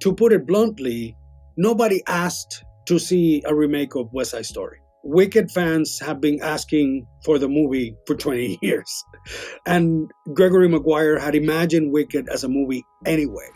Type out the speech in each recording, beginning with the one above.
to put it bluntly, nobody asked to see a remake of West Side Story. Wicked fans have been asking for the movie for 20 years. And Gregory Maguire had imagined Wicked as a movie anyway.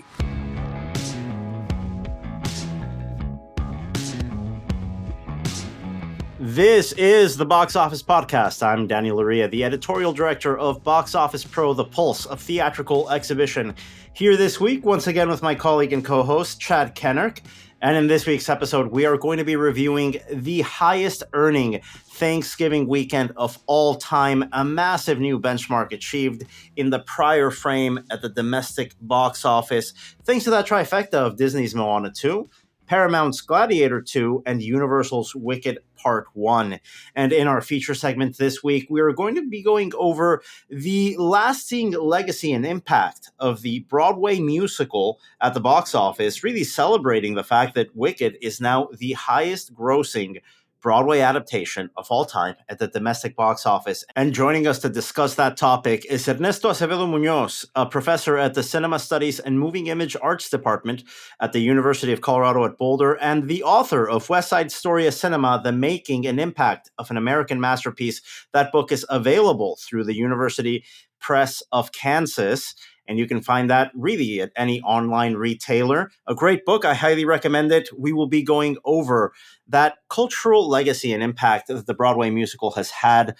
This is the Box Office Podcast. I'm Daniel Loria, the editorial director of Box Office Pro, the pulse of theatrical exhibition. Here this week, once again with my colleague and co-host, Chad Kennerk. And in this week's episode, we are going to be reviewing the highest earning Thanksgiving weekend of all time, a massive new benchmark achieved in the prior frame at the domestic box office, thanks to that trifecta of Disney's Moana 2, Paramount's Gladiator 2, and Universal's Wicked Part 1. And in our feature segment this week, we are going to be going over the lasting legacy and impact of the Broadway musical at the box office, really celebrating the fact that Wicked is now the highest grossing Broadway adaptation of all time at the domestic box office. And joining us to discuss that topic is Ernesto Acevedo-Muñoz, a professor at the Cinema Studies and Moving Image Arts Department at the University of Colorado at Boulder, and the author of West Side Story Cinema, The Making and Impact of an American Masterpiece. That book is available through the University Press of Kansas. And you can find that really at any online retailer. A great book. I highly recommend it. We will be going over that cultural legacy and impact that the Broadway musical has had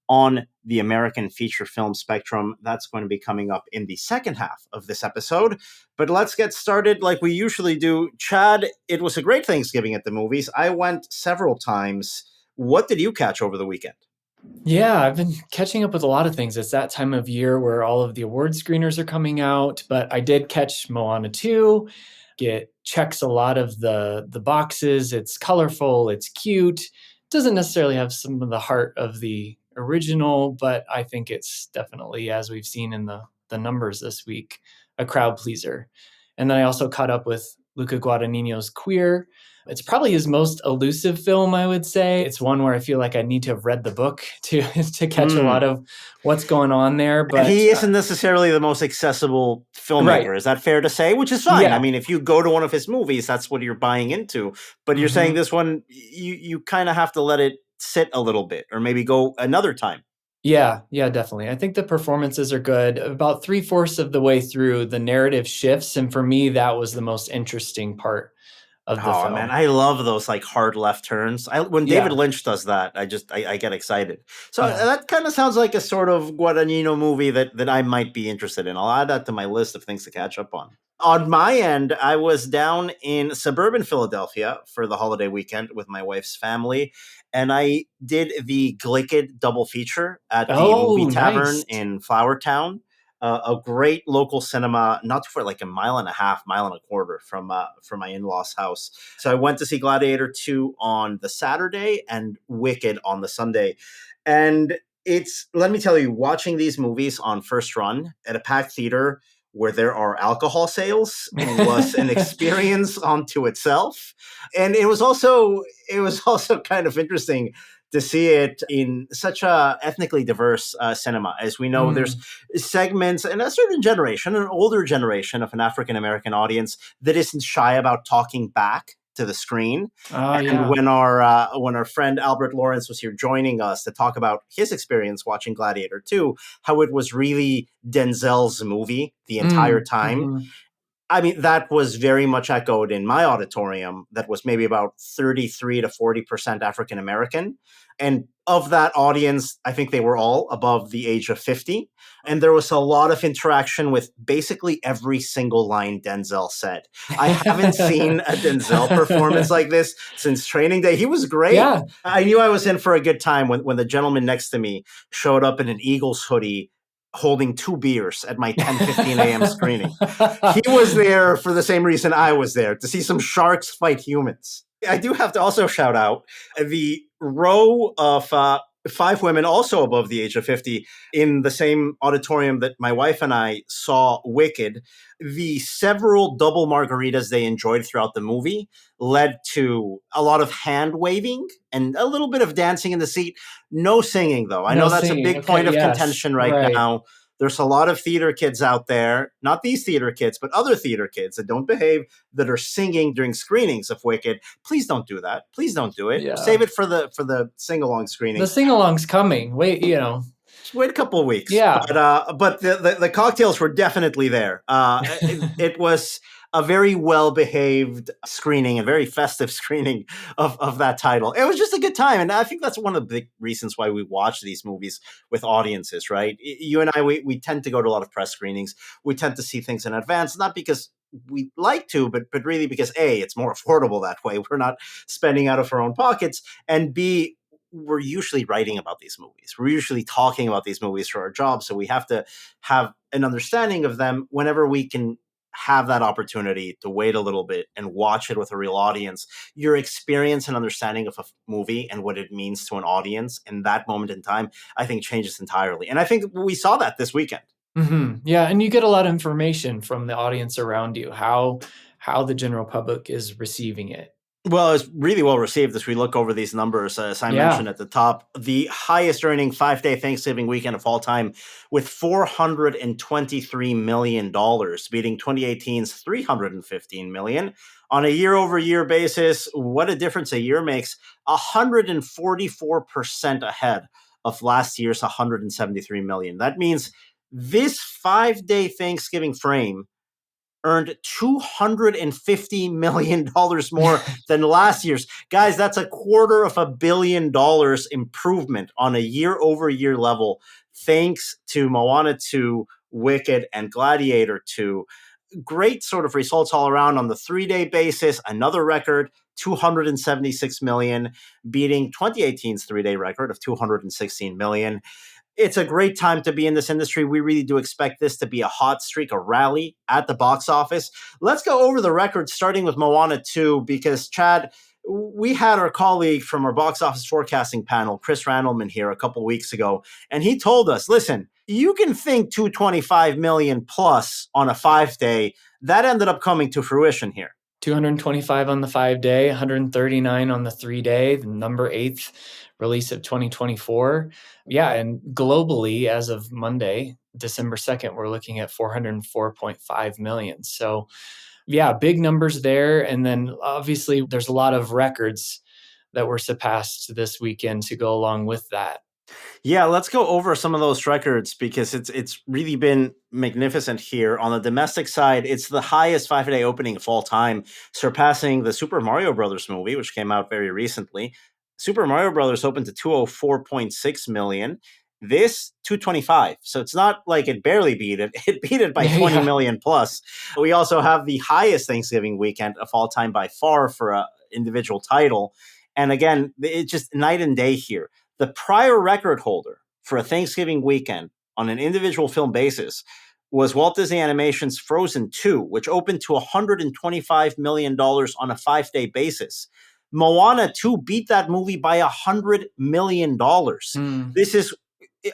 on the American feature film spectrum. That's going to be coming up in the second half of this episode. But let's get started like we usually do. Chad, it was a great Thanksgiving at the movies. I went several times. What did you catch over the weekend? Yeah, I've been catching up with a lot of things. It's that time of year where all of the award screeners are coming out, but I did catch Moana 2. It checks a lot of the boxes. It's colorful, it's cute. Doesn't necessarily have some of the heart of the original, but I think it's definitely, as we've seen in the numbers this week, a crowd pleaser. And then I also caught up with Luca Guadagnino's Queer. It's probably his most elusive film, I would say. It's one where I feel like I need to have read the book to catch a lot of what's going on there. But he isn't necessarily the most accessible filmmaker. Right. Is that fair to say? Which is fine. Yeah. I mean, if you go to one of his movies, that's what you're buying into. But you're saying this one, you kind of have to let it sit a little bit or maybe go another time. Yeah, definitely. I think the performances are good. About 3/4 of the way through, the narrative shifts. And for me, that was the most interesting part of the film. Man, I love those like hard left turns. When David Lynch does that, I get excited. So that kind of sounds like a sort of Guadagnino movie that I might be interested in. I'll add that to my list of things to catch up on. On my end, I was down in suburban Philadelphia for the holiday weekend with my wife's family, and I did the Glicked double feature at the Movie Tavern in Flowertown. A great local cinema, not for like a mile and a quarter from my in-laws' house. So I went to see Gladiator 2 on the Saturday and Wicked on the Sunday. And let me tell you, watching these movies on first run at a packed theater where there are alcohol sales was an experience unto itself. And it was also kind of interesting to see it in such a ethnically diverse cinema. As we know, there's segments in a certain generation, an older generation of an African-American audience that isn't shy about talking back to the screen. When our friend Albert Lawrence was here joining us to talk about his experience watching Gladiator 2, how it was really Denzel's movie the entire time. I mean, that was very much echoed in my auditorium. That was maybe about 33 to 40% African-American. And of that audience, I think they were all above the age of 50. And there was a lot of interaction with basically every single line Denzel said. I haven't seen a Denzel performance like this since Training Day. He was great. Yeah. I knew I was in for a good time when the gentleman next to me showed up in an Eagles hoodie holding 2 beers at my 10:15 a.m. screening. He was there for the same reason I was there, to see some sharks fight humans. I do have to also shout out the row of 5 women also above the age of 50 in the same auditorium that my wife and I saw Wicked. The several double margaritas they enjoyed throughout the movie led to a lot of hand waving and a little bit of dancing in the seat. No singing, though. I know that's a big point of contention right now. There's a lot of theater kids out there, not these theater kids, but other theater kids that don't behave, that are singing during screenings of Wicked. Please don't do that. Please don't do it. Yeah. Save it for the sing-along screening. The sing-along's coming. Wait, Just wait a couple of weeks. Yeah. But the cocktails were definitely there. It was a very well-behaved screening, a very festive screening of that title. It was just a good time. And I think that's one of the big reasons why we watch these movies with audiences, right? You and I, we tend to go to a lot of press screenings. We tend to see things in advance, not because we like to, but really because A, it's more affordable that way. We're not spending out of our own pockets. And B, we're usually writing about these movies. We're usually talking about these movies for our job. So we have to have an understanding of them whenever we can have that opportunity to wait a little bit and watch it with a real audience. Your experience and understanding of a movie and what it means to an audience in that moment in time, I think changes entirely. And I think we saw that this weekend. Mm-hmm. Yeah. And you get a lot of information from the audience around you, how the general public is receiving it. Well, it's really well received as we look over these numbers. As I mentioned at the top, the highest earning 5-day Thanksgiving weekend of all time with $423 million, beating 2018's $315 million. On a year-over-year basis, what a difference a year makes, 144% ahead of last year's $173 million. That means this 5-day Thanksgiving frame earned $250 million more than last year's. Guys, that's $250 million improvement on a year-over-year level, thanks to Moana 2, Wicked, and Gladiator 2. Great sort of results all around on the 3-day basis. Another record, $276 million, beating 2018's 3-day record of $216 million. It's a great time to be in this industry. We really do expect this to be a hot streak, a rally at the box office. Let's go over the records, starting with Moana 2, because, Chad, we had our colleague from our box office forecasting panel, Chris Randleman, here a couple weeks ago, and he told us, listen, you can think $225 million plus on a 5-day. That ended up coming to fruition here. 225 on the 5-day, 139 on the 3-day, the number 8th release of 2024. Yeah, and globally, as of Monday, December 2nd, we're looking at 404.5 million. So yeah, big numbers there. And then obviously there's a lot of records that were surpassed this weekend to go along with that. Yeah, let's go over some of those records because it's really been magnificent here. On the domestic side, it's the highest 5-day opening of all time, surpassing the Super Mario Brothers movie, which came out very recently. Super Mario Brothers opened to 204.6 million. This 225. So it's not like it barely beat it. It beat it by 20 million plus. We also have the highest Thanksgiving weekend of all time by far for an individual title. And again, it's just night and day here. The prior record holder for a Thanksgiving weekend on an individual film basis was Walt Disney Animation's Frozen 2, which opened to $125 million on a 5-day basis. Moana 2 beat that movie by $100 million. This is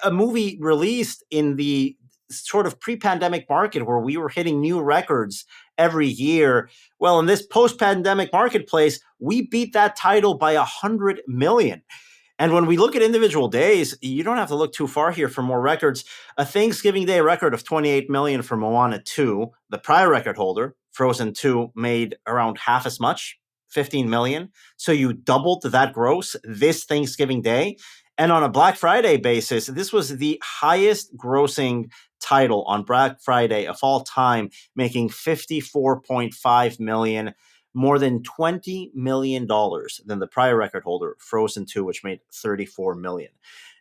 a movie released in the sort of pre-pandemic market where we were hitting new records every year. Well, in this post-pandemic marketplace, we beat that title by $100 million. And when we look at individual days, you don't have to look too far here for more records. A Thanksgiving Day record of $28 million for Moana 2. The prior record holder, Frozen 2, made around half as much, $15 million. So you doubled that gross this Thanksgiving Day. And on a Black Friday basis, this was the highest grossing title on Black Friday of all time, making $54.5 million. More than $20 million than the prior record holder, Frozen 2, which made $34 million.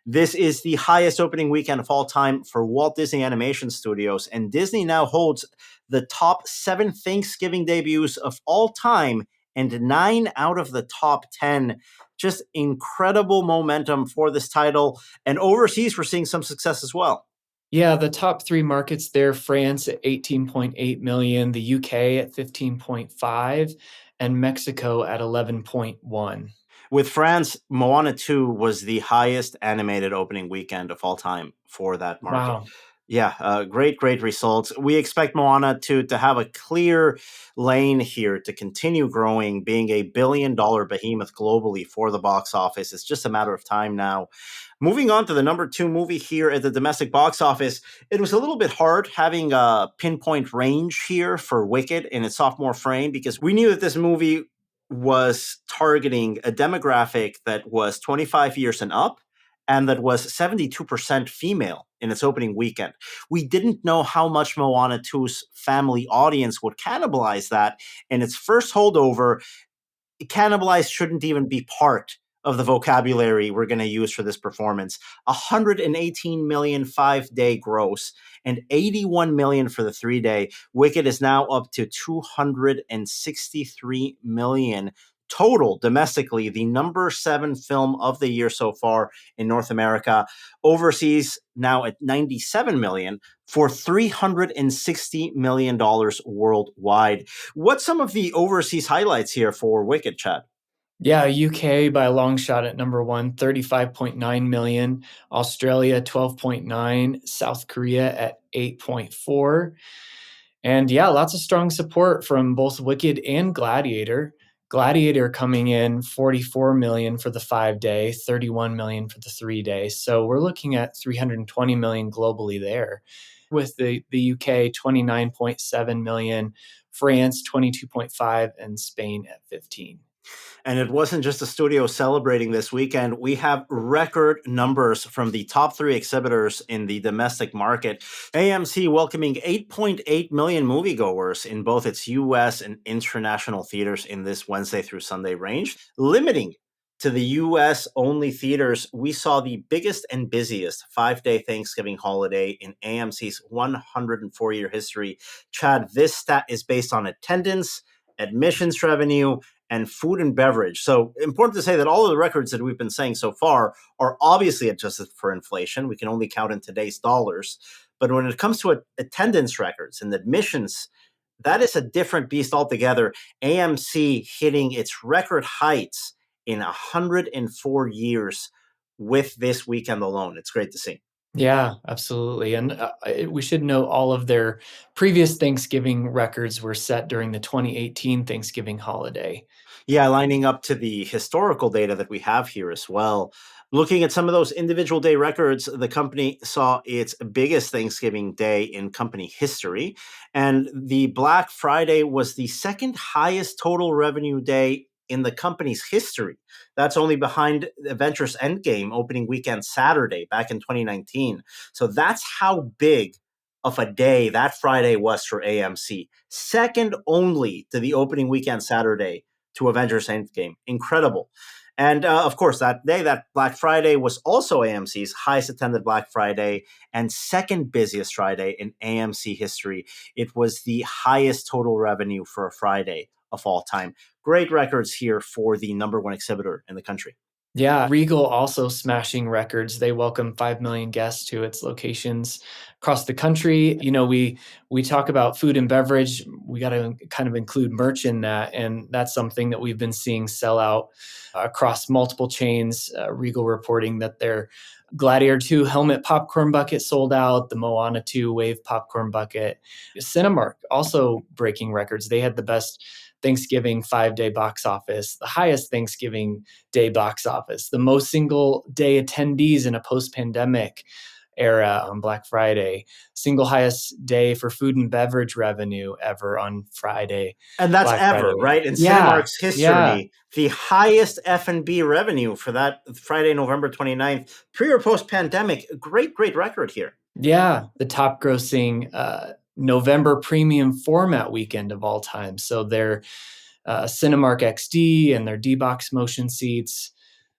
This is the highest opening weekend of all time for Walt Disney Animation Studios, and Disney now holds the top 7 Thanksgiving debuts of all time and 9 out of the top 10. Just incredible momentum for this title. And overseas, we're seeing some success as well. Yeah, the top 3 markets there, France at 18.8 million, the UK at 15.5, and Mexico at 11.1. With France, Moana 2 was the highest animated opening weekend of all time for that market. Wow. Yeah, great results. We expect Moana to have a clear lane here to continue growing, being a billion-dollar behemoth globally for the box office. It's just a matter of time now. Moving on to the number 2 movie here at the domestic box office, it was a little bit hard having a pinpoint range here for Wicked in its sophomore frame because we knew that this movie was targeting a demographic that was 25 years and up, and that was 72% female in its opening weekend. We didn't know how much Moana 2's family audience would cannibalize that. In its first holdover, cannibalize shouldn't even be part of the vocabulary we're going to use for this performance. 118 million 5-day gross and 81 million for the 3-day. Wicked is now up to 263 million total domestically, the number 7 film of the year so far in North America. Overseas now at 97 million for $360 million worldwide. What's some of the overseas highlights here for Wicked, Chad? Yeah, UK by a long shot at number 1, 35.9 million. Australia, 12.9. South Korea at 8.4. And yeah, lots of strong support from both Wicked and Gladiator. Gladiator coming in 44 million for the 5-day, 31 million for the 3-day. So we're looking at 320 million globally there. With the UK, 29.7 million, France, 22.5, and Spain at 15. And it wasn't just the studio celebrating this weekend. We have record numbers from the top 3 exhibitors in the domestic market. AMC welcoming 8.8 million moviegoers in both its U.S. and international theaters in this Wednesday through Sunday range. Limiting to the U.S. only theaters, we saw the biggest and busiest 5-day Thanksgiving holiday in AMC's 104-year history. Chad, this stat is based on attendance, admissions revenue, and food and beverage. So important to say that all of the records that we've been saying so far are obviously adjusted for inflation. We can only count in today's dollars. But when it comes to attendance records and admissions, that is a different beast altogether. AMC hitting its record heights in 104 years with this weekend alone. It's great to see. Yeah, absolutely. And we should note all of their previous Thanksgiving records were set during the 2018 Thanksgiving holiday. Yeah, lining up to the historical data that we have here as well. Looking at some of those individual day records, the company saw its biggest Thanksgiving day in company history. And the Black Friday was the second highest total revenue day in the company's history. That's only behind Avengers Endgame opening weekend Saturday back in 2019. So that's how big of a day that Friday was for AMC. Second only to the opening weekend Saturday to Avengers Endgame. Incredible. And of course, that day, that Black Friday was also AMC's highest attended Black Friday and second busiest Friday in AMC history. It was the highest total revenue for a Friday of all time. Great records here for the number 1 exhibitor in the country. Yeah, Regal also smashing records. They welcome 5 million guests to its locations across the country. You know, we talk about food and beverage. We got to kind of include merch in that. And that's something that we've been seeing sell out across multiple chains. Regal reporting that their Gladiator 2 helmet popcorn bucket sold out, the Moana 2 wave popcorn bucket. Cinemark also breaking records. They had the best Thanksgiving 5-day box office, the highest Thanksgiving day box office, the most single day attendees in a post-pandemic era on Black Friday, single highest day for food and beverage revenue ever on Friday. And that's Black ever, Friday. right? In Cinemark's history, the highest F&B revenue for that Friday, November 29th, pre or post-pandemic. Great record here. Yeah, the top grossing November premium format weekend of all time. So their Cinemark XD and their D-Box motion seats.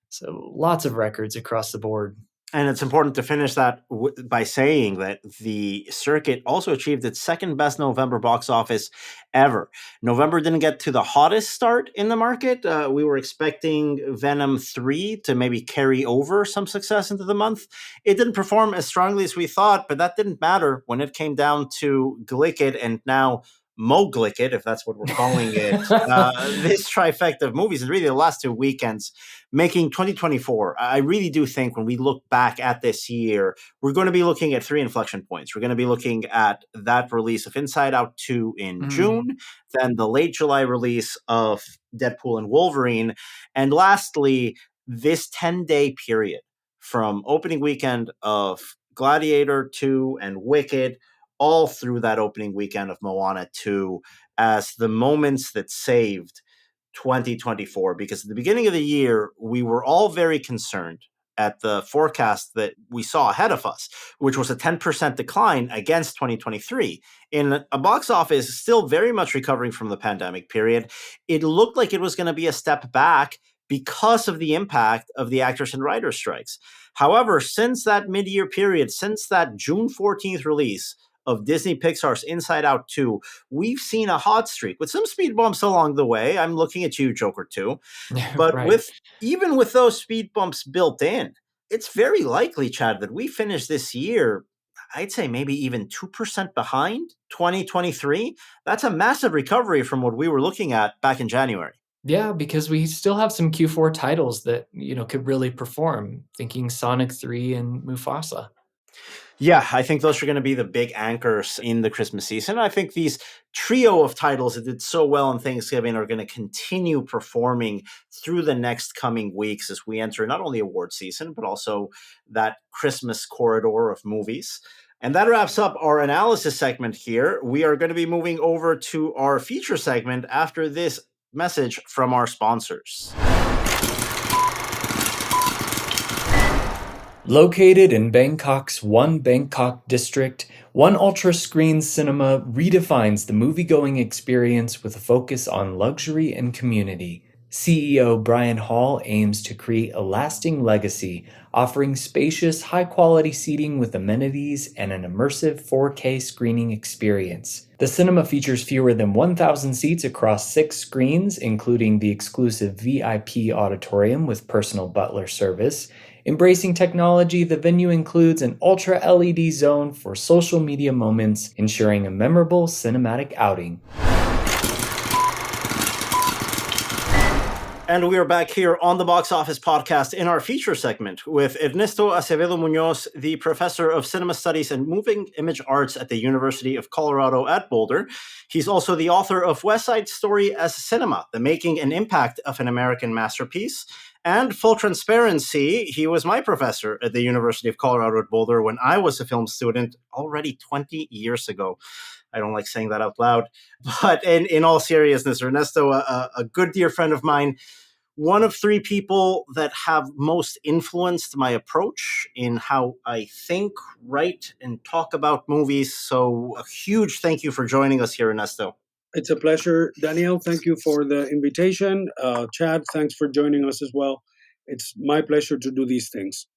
So lots of records across the board. And it's important to finish that by saying that the circuit also achieved its second best November box office ever. November didn't get to the hottest start in the market. We were expecting Venom 3 to maybe carry over some success into the month. It didn't perform as strongly as we thought, but that didn't matter when it came down to Glickit and now Moglicket, if that's what we're calling it, this trifecta of movies is really the last 2 weekends, making 2024. I really do think when we look back at this year, we're going to be looking at 3 inflection points. We're going to be looking at that release of Inside Out 2 in June, then the late July release of Deadpool and Wolverine, and lastly, this 10-day period from opening weekend of Gladiator 2 and Wicked, all through that opening weekend of Moana 2 as the moments that saved 2024. Because at the beginning of the year, we were all very concerned at the forecast that we saw ahead of us, which was a 10% decline against 2023. In a box office still very much recovering from the pandemic period, it looked like it was going to be a step back because of the impact of the actors and writers strikes. However, since that mid-year period, since that June 14th release of Disney Pixar's Inside Out 2, we've seen a hot streak with some speed bumps along the way. I'm looking at you, Joker 2. But Right. even with those speed bumps built in, it's very likely, Chad, that we finish this year, I'd say maybe even 2% behind 2023. That's a massive recovery from what we were looking at back in January. Yeah, because we still have some Q4 titles that, could really perform, thinking Sonic 3 and Mufasa. Yeah, I think those are going to be the big anchors in the Christmas season. I think these trio of titles that did so well on Thanksgiving are going to continue performing through the next coming weeks as we enter not only award season, but also that Christmas corridor of movies. And that wraps up our analysis segment here. We are going to be moving over to our feature segment after this message from our sponsors. Located in Bangkok's One Bangkok district, One Ultra Screen Cinema redefines the movie-going experience with a focus on luxury and community. CEO Brian Hall aims to create a lasting legacy, offering spacious, high-quality seating with amenities and an immersive 4K screening experience. The cinema features fewer than 1,000 seats across 6 screens, including the exclusive VIP auditorium with personal butler service. Embracing technology, the venue includes an Ultra LED zone for social media moments, ensuring a memorable cinematic outing. And we are back here on the Boxoffice Podcast in our feature segment with Ernesto Acevedo-Muñoz, the professor of cinema studies and moving image arts at the University of Colorado at Boulder. He's also the author of West Side Story as Cinema, the making and impact of an American masterpiece. And full transparency, he was my professor at the University of Colorado at Boulder when I was a film student already 20 years ago. I don't like saying that out loud. But in all seriousness, Ernesto, a good dear friend of mine, one of 3 people that have most influenced my approach in how I think, write, and talk about movies. So a huge thank you for joining us here, Ernesto. It's a pleasure. Daniel, thank you for the invitation. Chad, thanks for joining us as well. It's my pleasure to do these things.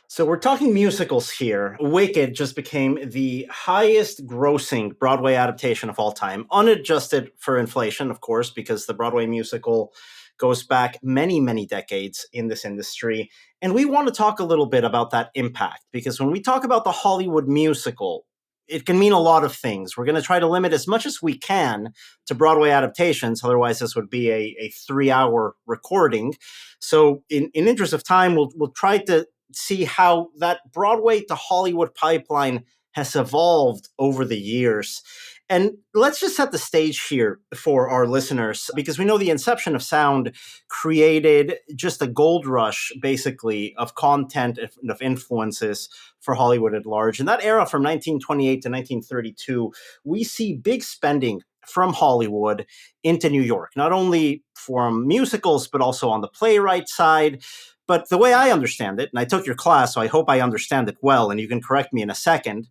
So we're talking musicals here. Wicked just became the highest grossing Broadway adaptation of all time, unadjusted for inflation, of course, because the Broadway musical goes back many, many decades in this industry. And we want to talk a little bit about that impact, because when we talk about the Hollywood musical, it can mean a lot of things. We're going to try to limit as much as we can to Broadway adaptations. Otherwise, this would be a 3-hour recording. So in interest of time, we'll try to see how that Broadway to Hollywood pipeline has evolved over the years. And let's just set the stage here for our listeners, because we know the inception of sound created just a gold rush, basically, of content and of influences for Hollywood at large. In that era from 1928 to 1932, we see big spending from Hollywood into New York, not only from musicals, but also on the playwright side. But the way I understand it, and I took your class, so I hope I understand it well, and you can correct me in a second,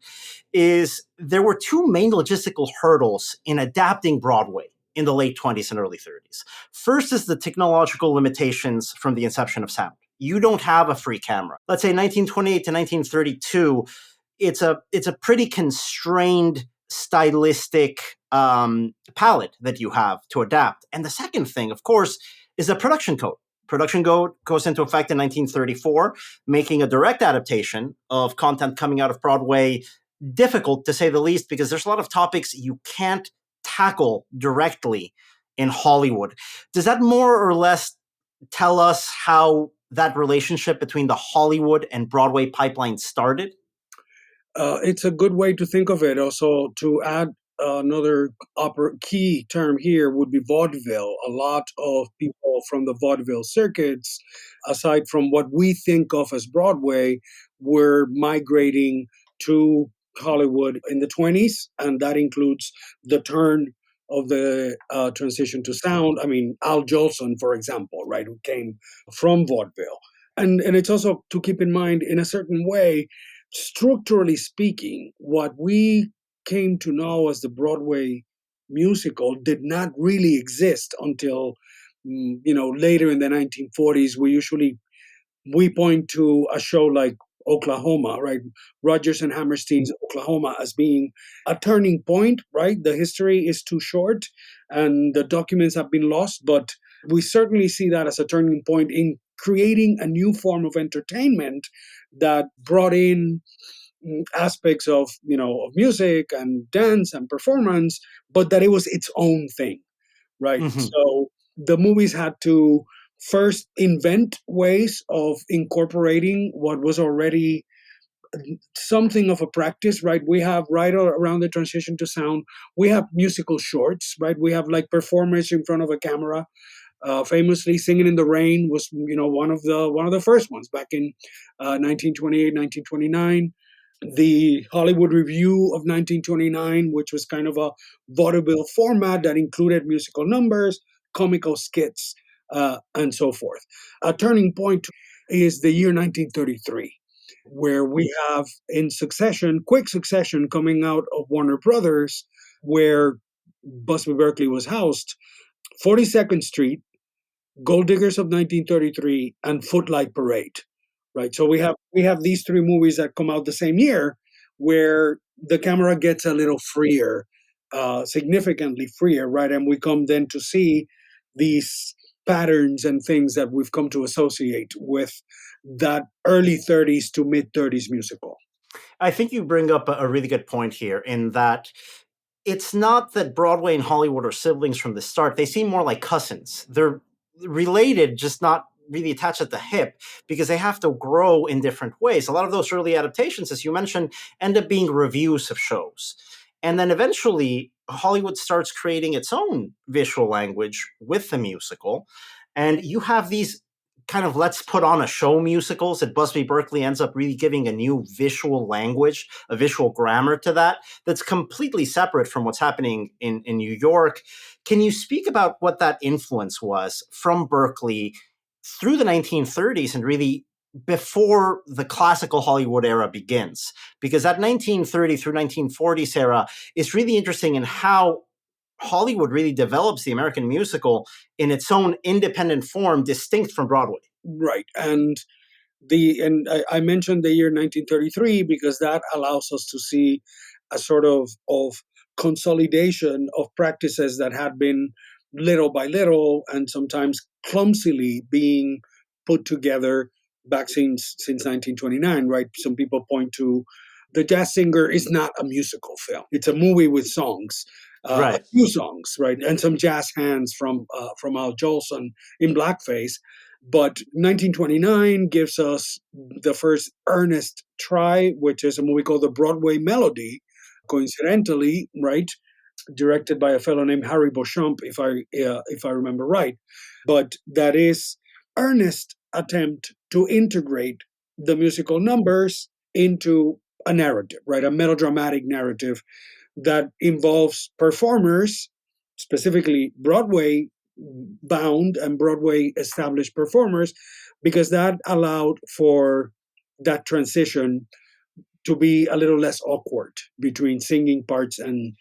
is there were 2 main logistical hurdles in adapting Broadway in the late 20s and early 30s. First is the technological limitations from the inception of sound. You don't have a free camera. Let's say 1928 to 1932, it's a pretty constrained stylistic palette that you have to adapt. And the second thing, of course, is the production code. Production code goes into effect in 1934, making a direct adaptation of content coming out of Broadway difficult, to say the least, because there's a lot of topics you can't tackle directly in Hollywood. Does that more or less tell us how that relationship between the Hollywood and Broadway pipeline started? It's a good way to think of it. Also, to add another key term here would be vaudeville. A lot of people from the vaudeville circuits, aside from what we think of as Broadway, were migrating to Hollywood in the 20s, and that includes the turn of the transition to sound. I mean, Al Jolson, for example, right, who came from vaudeville. And it's also to keep in mind, in a certain way, structurally speaking, what we came to know as the Broadway musical did not really exist until later in the 1940s. We point to a show like Oklahoma, right? Rodgers and Hammerstein's Oklahoma as being a turning point, right? The history is too short and the documents have been lost, but we certainly see that as a turning point in creating a new form of entertainment that brought in aspects of of music and dance and performance, but that it was its own thing, right? Mm-hmm. So the movies had to first invent ways of incorporating what was already something of a practice, right? We have right around the transition to sound, we have musical shorts, right? We have like performers in front of a camera. Famously, "Singing in the Rain" was one of the first ones back in 1928, 1929. The Hollywood Review of 1929, which was kind of a vaudeville format that included musical numbers, comical skits, and so forth. A turning point is the year 1933, where we have quick succession coming out of Warner Brothers, where Busby Berkeley was housed, 42nd Street, Gold Diggers of 1933, and Footlight Parade. Right. So we have these three movies that come out the same year, where the camera gets a little freer, significantly freer, right? And we come then to see these patterns and things that we've come to associate with that early 30s to mid 30s musical. I think you bring up a really good point here in that it's not that Broadway and Hollywood are siblings from the start. They seem more like cousins. They're related, just not really attached at the hip, because they have to grow in different ways. A lot of those early adaptations, as you mentioned, end up being reviews of shows. And then eventually Hollywood starts creating its own visual language with the musical. And you have these kind of let's put on a show musicals that Busby Berkeley ends up really giving a new visual language, a visual grammar to that's completely separate from what's happening in New York. Can you speak about what that influence was from Berkeley through the 1930s and really before the classical Hollywood era begins? Because that 1930 through 1940s era is really interesting in how Hollywood really develops the American musical in its own independent form, distinct from Broadway. Right. And I mentioned the year 1933 because that allows us to see a sort of consolidation of practices that had been little by little and sometimes clumsily being put together back since 1929, right? Some people point to The Jazz Singer is not a musical film. It's a movie with songs, right. A few songs, right? And some jazz hands from Al Jolson in blackface. But 1929 gives us the first earnest try, which is a movie called The Broadway Melody, coincidentally, right? Directed by a fellow named Harry Beauchamp, if I remember right. But that is earnest attempt to integrate the musical numbers into a narrative, right? A melodramatic narrative that involves performers, specifically Broadway bound and Broadway established performers, because that allowed for that transition to be a little less awkward between singing parts and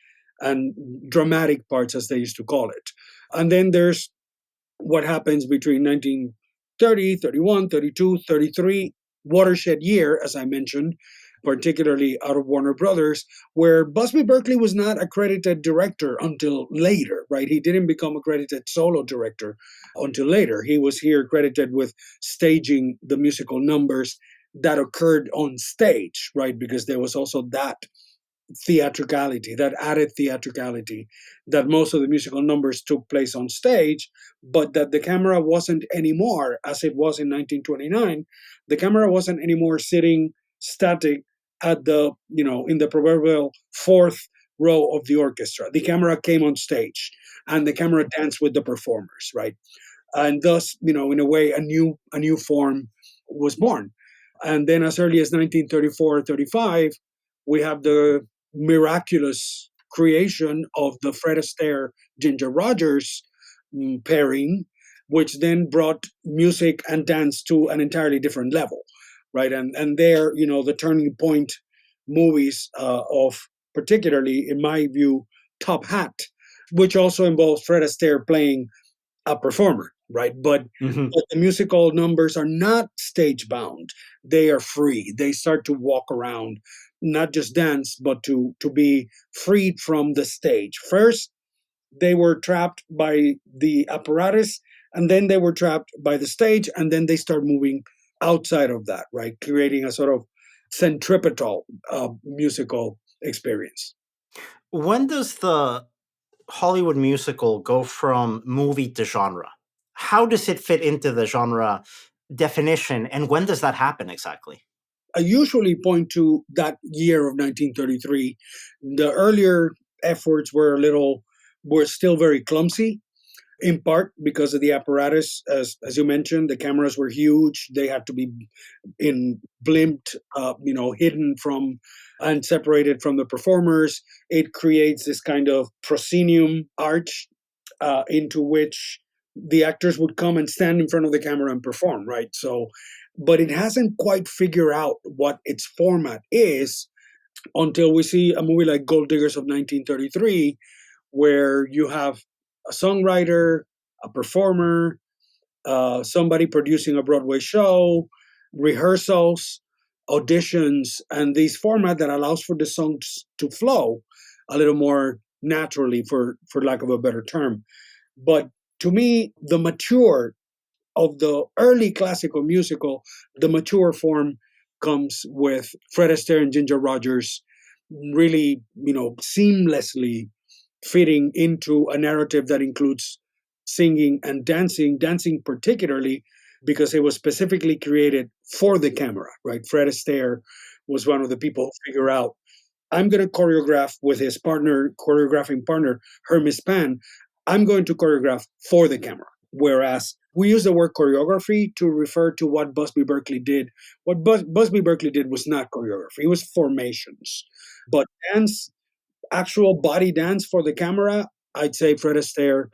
dramatic parts, as they used to call it. And then there's what happens between 1930, 31, 32, 33, watershed year, as I mentioned, particularly out of Warner Brothers, where Busby Berkeley was not a credited director until later, right? He didn't become a credited solo director until later. He was here credited with staging the musical numbers that occurred on stage, right? Because there was also that theatricality, that added theatricality, that most of the musical numbers took place on stage, but that the camera wasn't anymore, as it was in 1929, the camera wasn't anymore sitting static at the, in the proverbial fourth row of the orchestra. The camera came on stage and the camera danced with the performers, right? And thus, in a way, a new form was born. And then as early as 1934 or 35, we have the miraculous creation of the Fred Astaire Ginger Rogers pairing, which then brought music and dance to an entirely different level, right? And there, the turning point movies of particularly, in my view, Top Hat, which also involves Fred Astaire playing a performer, right? But the musical numbers are not stage bound. They are free. They start to walk around, not just dance, but to be freed from the stage. First, they were trapped by the apparatus, and then they were trapped by the stage, and then they start moving outside of that, right? Creating a sort of centripetal musical experience. When does the Hollywood musical go from movie to genre? How does it fit into the genre definition, and when does that happen exactly? I usually point to that year of 1933. The earlier efforts were still very clumsy, in part because of the apparatus. As you mentioned, the cameras were huge. They had to be blimped, hidden from and separated from the performers. It creates this kind of proscenium arch into which the actors would come and stand in front of the camera and perform, right? So, but it hasn't quite figured out what its format is until we see a movie like Gold Diggers of 1933, where you have a songwriter, a performer, somebody producing a Broadway show, rehearsals, auditions, and this format that allows for the songs to flow a little more naturally, for lack of a better term. But to me, the mature of the early classical musical, the mature form comes with Fred Astaire and Ginger Rogers really, seamlessly fitting into a narrative that includes singing and dancing particularly because it was specifically created for the camera, right? Fred Astaire was one of the people who figure out, I'm going to choreograph with his choreographing partner, Hermes Pan. I'm going to choreograph for the camera. Whereas we use the word choreography to refer to what Busby Berkeley did. What Busby Berkeley did was not choreography. It was formations. But dance, actual body dance for the camera, I'd say Fred Astaire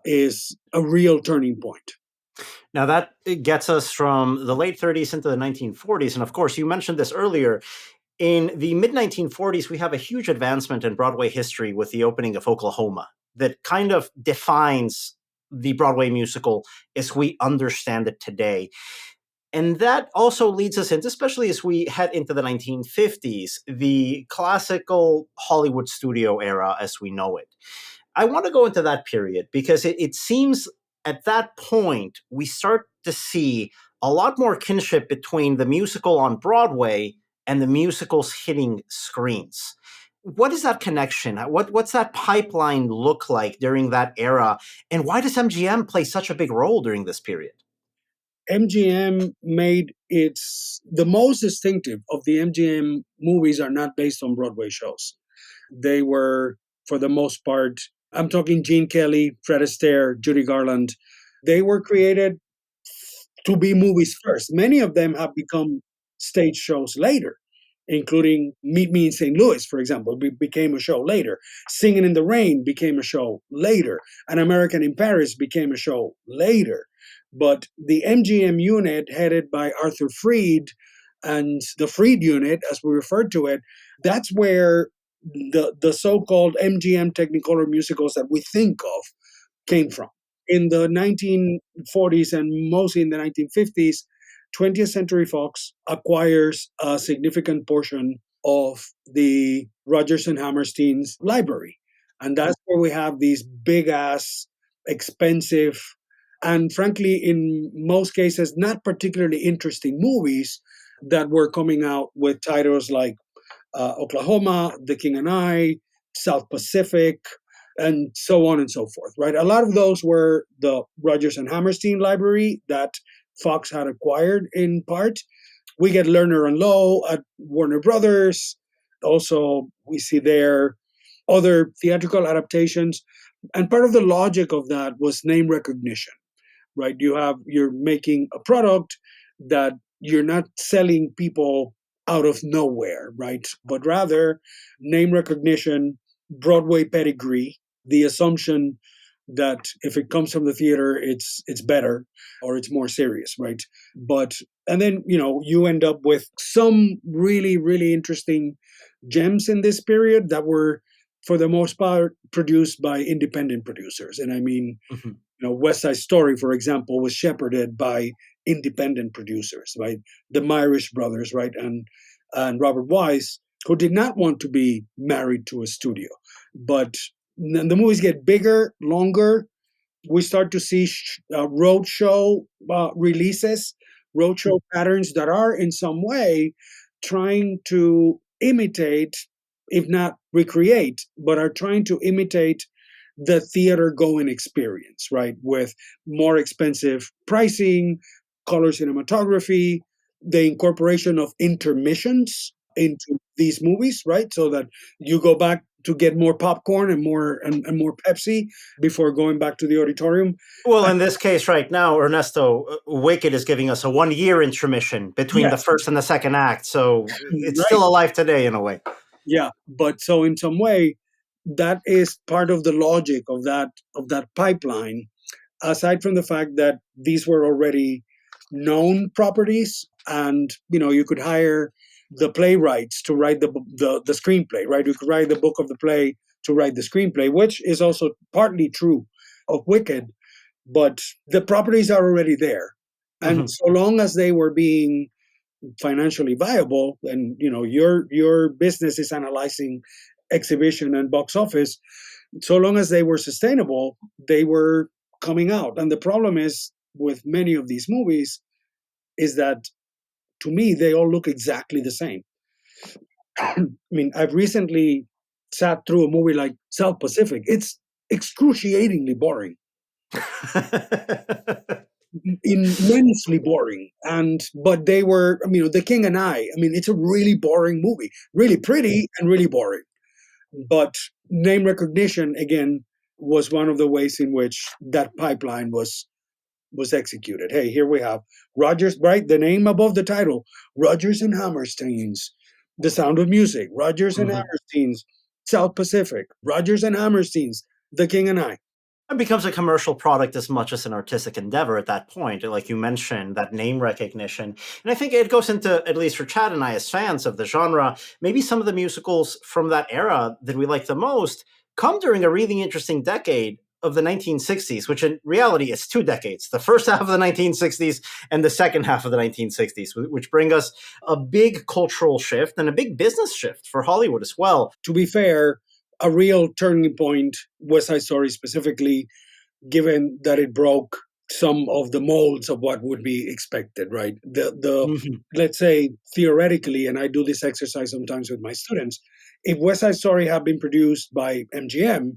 is a real turning point. Now that gets us from the late 30s into the 1940s. And of course, you mentioned this earlier. In the mid-1940s, we have a huge advancement in Broadway history with the opening of Oklahoma that kind of defines the Broadway musical as we understand it today. And that also leads us into, especially as we head into the 1950s, the classical Hollywood studio era as we know it. I want to go into that period because it seems at that point we start to see a lot more kinship between the musical on Broadway and the musicals hitting screens. What is that connection? What's that pipeline look like during that era? And why does MGM play such a big role during this period? MGM made the most distinctive of the MGM movies are not based on Broadway shows. They were, for the most part, I'm talking Gene Kelly, Fred Astaire, Judy Garland. They were created to be movies first. Many of them have become stage shows later, including Meet Me in St. Louis, for example, became a show later. Singing in the Rain became a show later. An American in Paris became a show later. But the MGM unit, headed by Arthur Freed, and the Freed unit, as we referred to it, that's where the so-called MGM Technicolor musicals that we think of came from. In the 1940s and mostly in the 1950s, 20th Century Fox acquires a significant portion of the Rodgers and Hammerstein's library. And that's where we have these big-ass, expensive, and frankly, in most cases, not particularly interesting movies that were coming out with titles like Oklahoma, The King and I, South Pacific, and so on and so forth, right? A lot of those were the Rodgers and Hammerstein library that Fox had acquired in part. We get Lerner and Lowe at Warner Brothers. Also, we see there other theatrical adaptations. And part of the logic of that was name recognition, right? You're making a product that you're not selling people out of nowhere, right? But rather name recognition, Broadway pedigree, the assumption that if it comes from the theater, it's better or it's more serious, right? But and then you end up with some really really interesting gems in this period that were for the most part produced by independent producers, and I mean, West Side Story, for example, was shepherded by independent producers, right? The Myrish brothers, right, and Robert Wise, who did not want to be married to a studio, but the movies get bigger, longer. We start to see roadshow releases, roadshow patterns that are in some way trying to imitate, if not recreate, but are trying to imitate the theater going experience, right? With more expensive pricing, color cinematography, the incorporation of intermissions into these movies, right? So that you go back to get more popcorn and more Pepsi before going back to the auditorium. Well, in this case right now, Ernesto, Wicked is giving us a 1-year intermission between the first and the second act. So it's still alive today in a way. Yeah, but so in some way, that is part of the logic of that pipeline, aside from the fact that these were already known properties, and you could hire the playwrights to write the screenplay, right? You could write the book of the play to write the screenplay, which is also partly true of Wicked, but the properties are already there. And so long as they were being financially viable, and your business is analyzing exhibition and box office, so long as they were sustainable, they were coming out. And the problem is with many of these movies is that, to me, they all look exactly the same. I mean, I've recently sat through a movie like South Pacific. It's excruciatingly boring. Immensely boring. But they were, The King and I mean, it's a really boring movie, really pretty and really boring. But name recognition, again, was one of the ways in which that pipeline was executed. Hey, here we have Rodgers, right? The name above the title, Rodgers and Hammerstein's The Sound of Music, Rodgers and Hammerstein's South Pacific, Rodgers and Hammerstein's The King and I. It becomes a commercial product as much as an artistic endeavor at that point. Like you mentioned, that name recognition. And I think it goes into, at least for Chad and I as fans of the genre, maybe some of the musicals from that era that we like the most come during a really interesting decade of the 1960s, which in reality is 2 decades, the first half of the 1960s and the second half of the 1960s, which bring us a big cultural shift and a big business shift for Hollywood as well. To be fair, a real turning point, West Side Story specifically, given that it broke some of the molds of what would be expected, right? Let's say theoretically, and I do this exercise sometimes with my students, if West Side Story had been produced by MGM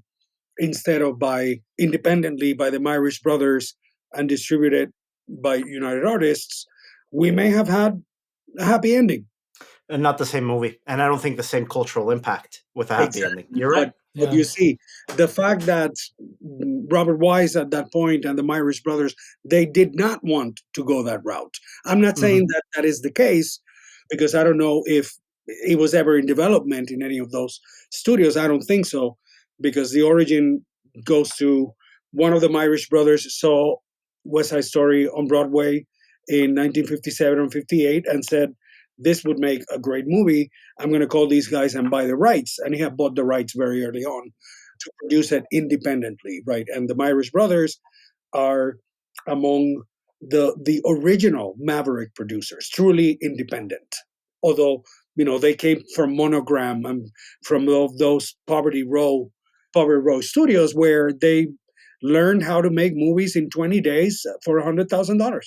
instead of independently by the Myrish brothers and distributed by United Artists, we may have had a happy ending. And not the same movie. And I don't think the same cultural impact with a happy ending. You're right. But you see, the fact that Robert Wise at that point and the Myrish brothers, they did not want to go that route. I'm not saying that is the case, because I don't know if it was ever in development in any of those studios. I don't think so, because the origin goes to one of the Myrish brothers saw West Side Story on Broadway in 1957 or 58 and said, this would make a great movie. I'm going to call these guys and buy the rights. And he had bought the rights very early on to produce it independently, right? And the Myrish brothers are among the original Maverick producers, truly independent. Although, they came from Monogram and from those Poverty Row studios where they learned how to make movies in 20 days for $100,000.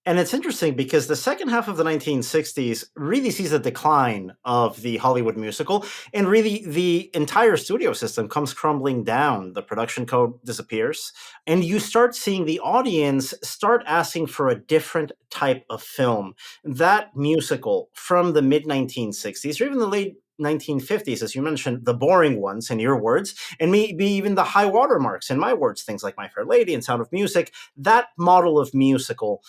And it's interesting because the second half of the 1960s really sees a decline of the Hollywood musical, and really the entire studio system comes crumbling down. The production code disappears, and you start seeing the audience start asking for a different type of film. That musical from the mid 1960s, or even the late 1950s, as you mentioned, the boring ones in your words, and maybe even the high watermarks in my words, things like My Fair Lady and Sound of Music, that model of musical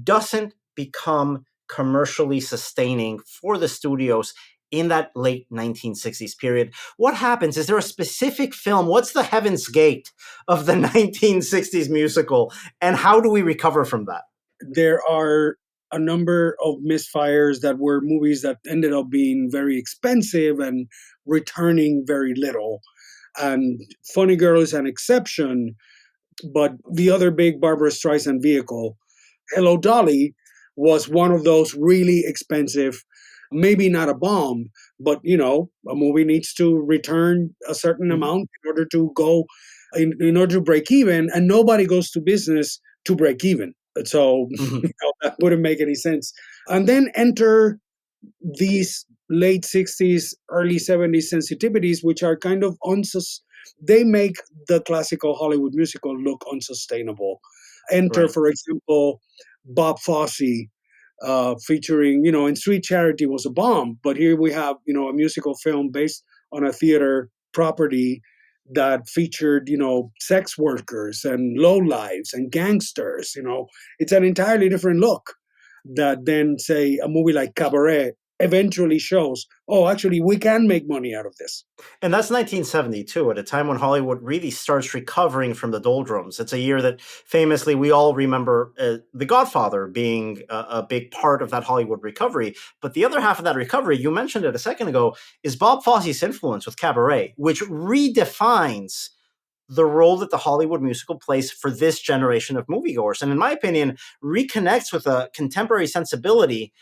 doesn't become commercially sustaining for the studios in that late 1960s period. What happens? Is there a specific film? What's the Heaven's Gate of the 1960s musical? And how do we recover from that? There are a number of misfires that were movies that ended up being very expensive and returning very little. And Funny Girl is an exception, but the other big Barbara Streisand vehicle, Hello Dolly, was one of those really expensive, maybe not a bomb, but a movie needs to return a certain amount in order to go, in order to break even, and nobody goes to business to break even. So that wouldn't make any sense. And then enter these late 60s, early 70s sensitivities, which are kind of they make the classical Hollywood musical look unsustainable. Enter, Right. for example, Bob Fosse, featuring, and Sweet Charity was a bomb, but here we have, a musical film based on a theater property that featured, sex workers and lowlives and gangsters. It's an entirely different look that then, say, a movie like Cabaret eventually shows, oh, actually, we can make money out of this. And that's 1972, at a time when Hollywood really starts recovering from the doldrums. It's a year that famously we all remember The Godfather being a big part of that Hollywood recovery. But the other half of that recovery, you mentioned it a second ago, is Bob Fosse's influence with Cabaret, which redefines the role that the Hollywood musical plays for this generation of moviegoers. And in my opinion, reconnects with a contemporary sensibility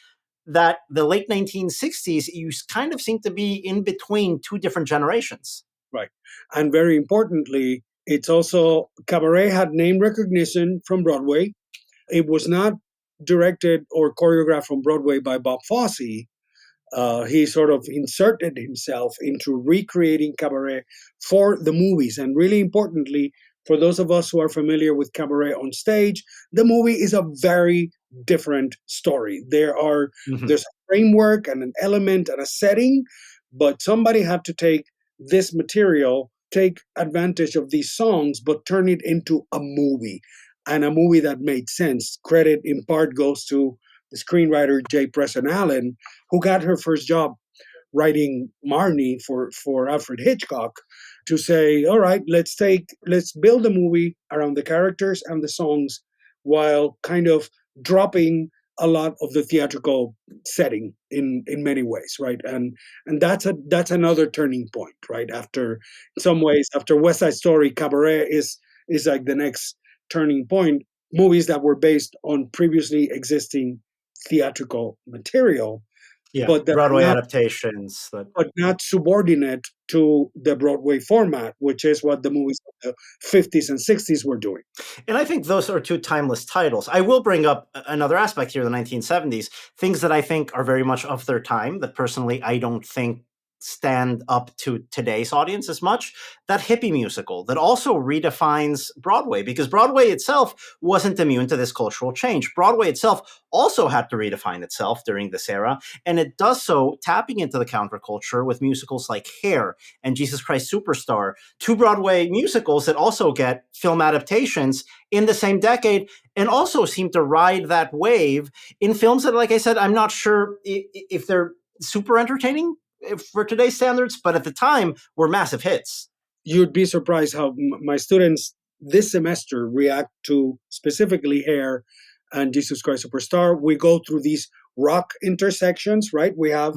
that the late 1960s, you kind of seem to be in between two different generations. Right. And very importantly, it's also, Cabaret had name recognition from Broadway. It was not directed or choreographed from Broadway by Bob Fosse. He sort of inserted himself into recreating Cabaret for the movies. And really importantly, for those of us who are familiar with Cabaret on stage, the movie is a very different story. There's a framework and an element and a setting, but somebody had to take this material, take advantage of these songs, but turn it into a movie, and a movie that made sense. Credit in part goes to the screenwriter J. Preston Allen, who got her first job writing Marnie for Alfred Hitchcock, to say, all right, let's build a movie around the characters and the songs while kind of dropping a lot of the theatrical setting in many ways, right? And that's another turning point, right? After, in some ways, after West Side Story, Cabaret is like the next turning point. Movies that were based on previously existing theatrical material, but Broadway adaptations, but not subordinate to the Broadway format, which is what the movies of the 50s and 60s were doing. And I think those are two timeless titles. I will bring up another aspect here in the 1970s, things that I think are very much of their time, that personally I don't think stand up to today's audience as much. That hippie musical that also redefines Broadway, because Broadway itself wasn't immune to this cultural change. Broadway itself also had to redefine itself during this era, and it does so tapping into the counterculture with musicals like Hair and Jesus Christ Superstar, two Broadway musicals that also get film adaptations in the same decade, and also seem to ride that wave in films that, like I said, I'm not sure if they're super entertaining for today's standards, but at the time were massive hits. You'd be surprised how my students this semester react to specifically Hair and Jesus Christ Superstar. We go through these rock intersections, right? We have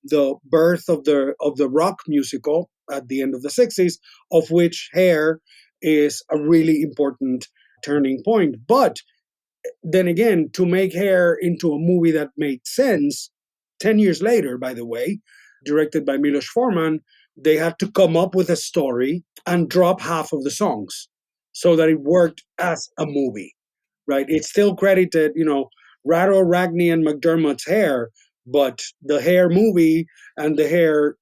the birth of the rock musical at the end of the 60s, of which Hair is a really important turning point. But then again, to make Hair into a movie that made sense 10 years later, by the way, directed by Milos Forman, they had to come up with a story and drop half of the songs so that it worked as a movie, right? It's still credited, Rattle, Ragney, and McDermott's Hair, but the Hair movie and the Hair